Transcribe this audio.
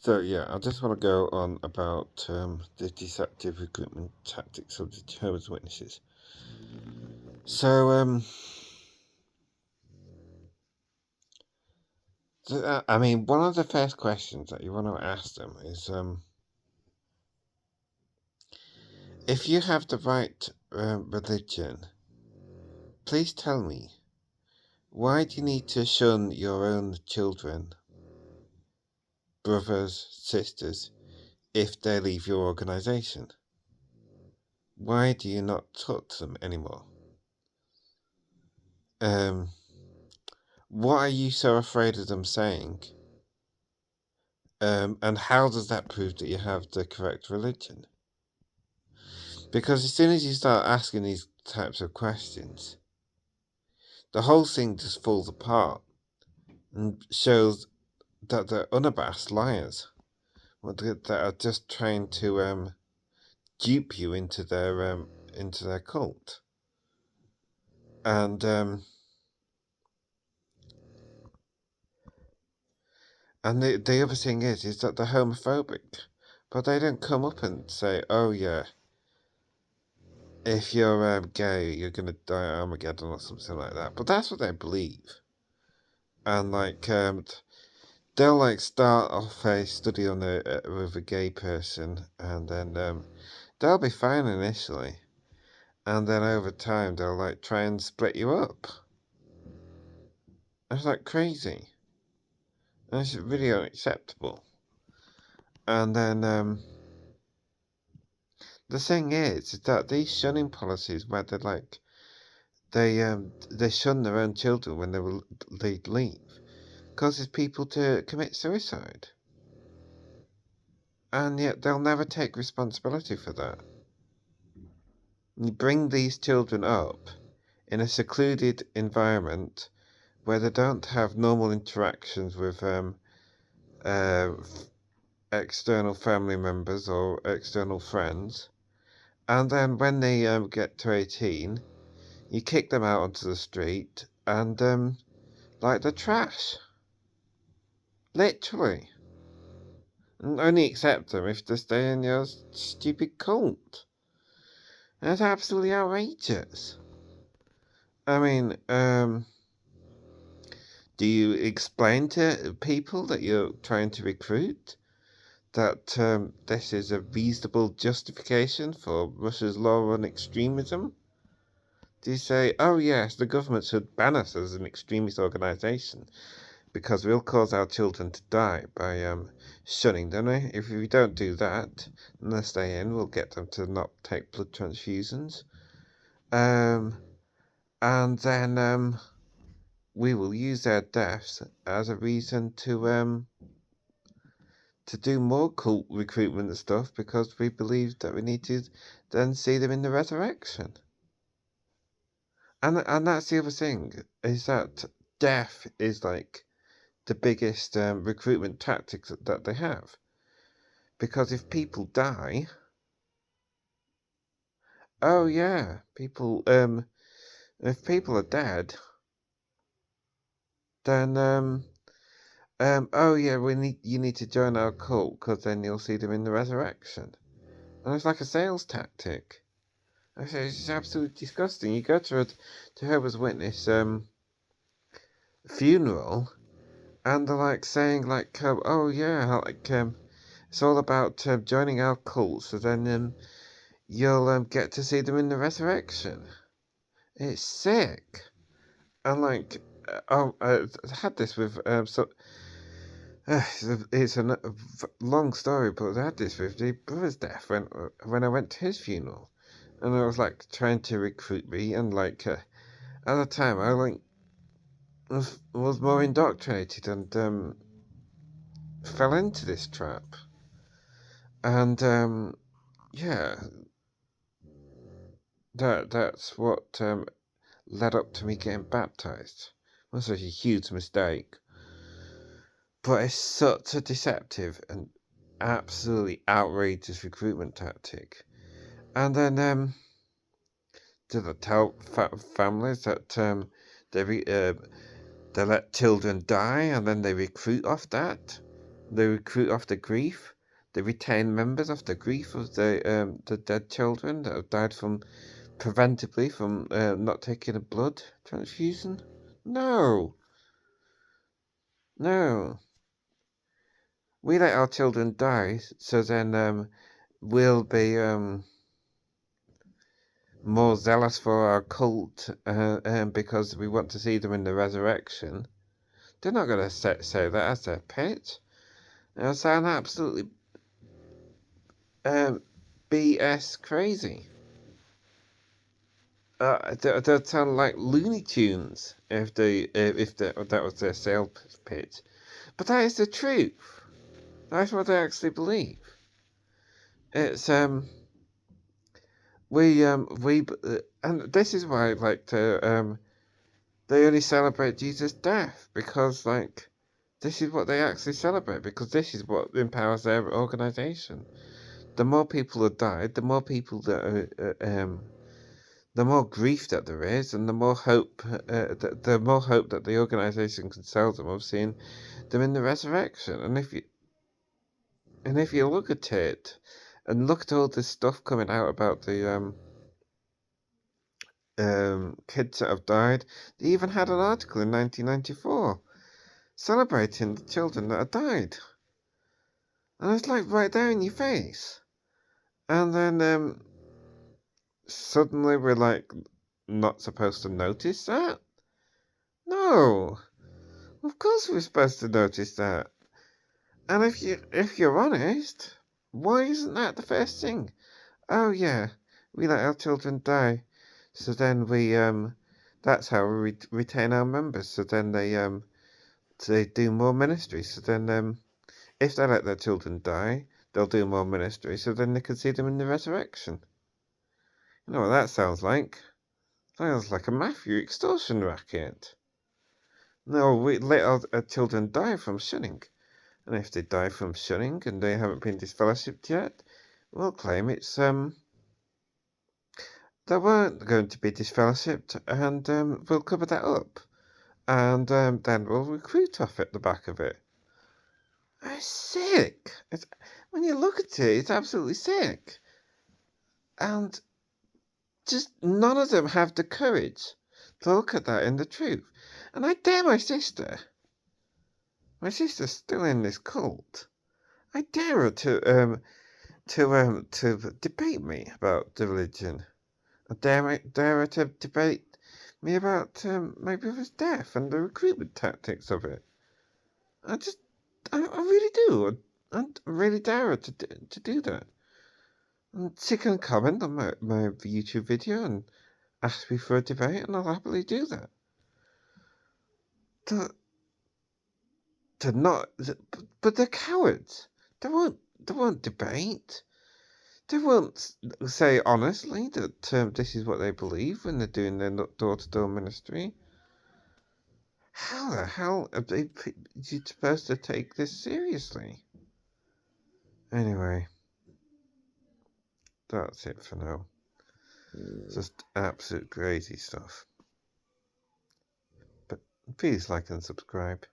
So yeah, I just want to go on about the deceptive recruitment tactics of the Jehovah's Witnesses. So I mean, one of the first questions that you want to ask them is, if you have the right religion, please tell me, why do you need to shun your own children, brothers, sisters, if they leave your organization? Why do you not touch them anymore? Um, what are you so afraid of them saying? And how does that prove that you have the correct religion? Because as soon as you start asking these types of questions, the whole thing just falls apart and shows that they're unabashed liars that are just trying to dupe you into their cult. And the other thing is that they're homophobic, but they don't come up and say, "Oh yeah, if you're gay, you're gonna die at Armageddon" or something like that. But that's what they believe, and they'll start off a study on with a gay person, and then they'll be fine initially, and then over time they'll try and split you up. It's crazy. And it's really unacceptable. And then the thing is that these shunning policies, where they shun their own children when they leave, causes people to commit suicide, and yet they'll never take responsibility for that. You bring these children up in a secluded environment where they don't have normal interactions with uh, external family members or external friends, and then when they get to 18, you kick them out onto the street and like the trash, literally. And only accept them if they stay in your stupid cult. And it's absolutely outrageous. I mean, do you explain to people that you're trying to recruit that this is a reasonable justification for Russia's law on extremism? Do you say, "Oh yes, the government should ban us as an extremist organisation because we'll cause our children to die by shunning them. If we don't do that and they stay in, we'll get them to not take blood transfusions. Um, and then we will use their deaths as a reason to do more cult recruitment and stuff because we believe that we need to then see them in the resurrection." And that's the other thing, is that death is the biggest recruitment tactics that they have. Because if people die, oh yeah, if people are dead, then oh yeah, you need to join our cult because then you'll see them in the resurrection. And it's like a sales tactic. It's absolutely disgusting. You go to a Jehovah's Witness funeral, and they're saying oh yeah, it's all about joining our cult, so then you'll get to see them in the resurrection. It's sick. And I had this with it's a long story, but I had this with the brother's death when I went to his funeral, and I was trying to recruit me, and at the time I was more indoctrinated and fell into this trap, and yeah, that's what led up to me getting baptized. It was a huge mistake. But it's such a deceptive and absolutely outrageous recruitment tactic. And then do they tell families that they let children die and then they recruit off that? They recruit off the grief. They retain members off the grief of the dead children that have died from preventably from not taking a blood transfusion. No, no. We let our children die, so then we'll be more zealous for our cult because we want to see them in the resurrection. They're not going to say that as their pitch. It'll sound absolutely BS crazy. They'll sound like Looney Tunes if that was their sales pitch. But that is the truth. That's what they actually believe. It's and this is why they only celebrate Jesus' death because this is what they actually celebrate because this is what empowers their organization. The more people that died, the more people that the more grief that there is, and the more hope that the organization can sell them of seeing them in the resurrection. And if you look at it, and look at all this stuff coming out about the kids that have died, they even had an article in 1994 celebrating the children that had died, and it's like right there in your face. And then suddenly we're like not supposed to notice that. No, of course we're supposed to notice that. And if you're honest, why isn't that the first thing? Oh yeah, we let our children die, so then that's how we retain our members. So then they do more ministry. So then if they let their children die, they'll do more ministry. So then they can see them in the resurrection. You know what that sounds like? Sounds like a mafia extortion racket. No, we let our children die from shunning. And if they die from shunning and they haven't been disfellowshipped yet, we'll claim it's they weren't going to be disfellowshipped, and we'll cover that up, and then we'll recruit off at the back of it. It's sick. When you look at it, it's absolutely sick, and just none of them have the courage to look at that in the truth. And I dare my sister. My sister's still in this cult. I dare her to debate me about the religion. I dare her to debate me about maybe his death and the recruitment tactics of it. I really do. I really dare her to do that. And she can comment on my YouTube video and ask me for a debate, and I'll happily do that. To not, but they're cowards. They won't debate. They won't say honestly that this is what they believe when they're doing their door-to-door ministry. How the hell are you supposed to take this seriously? Anyway, that's it for now. Just absolute crazy stuff. But please like and subscribe.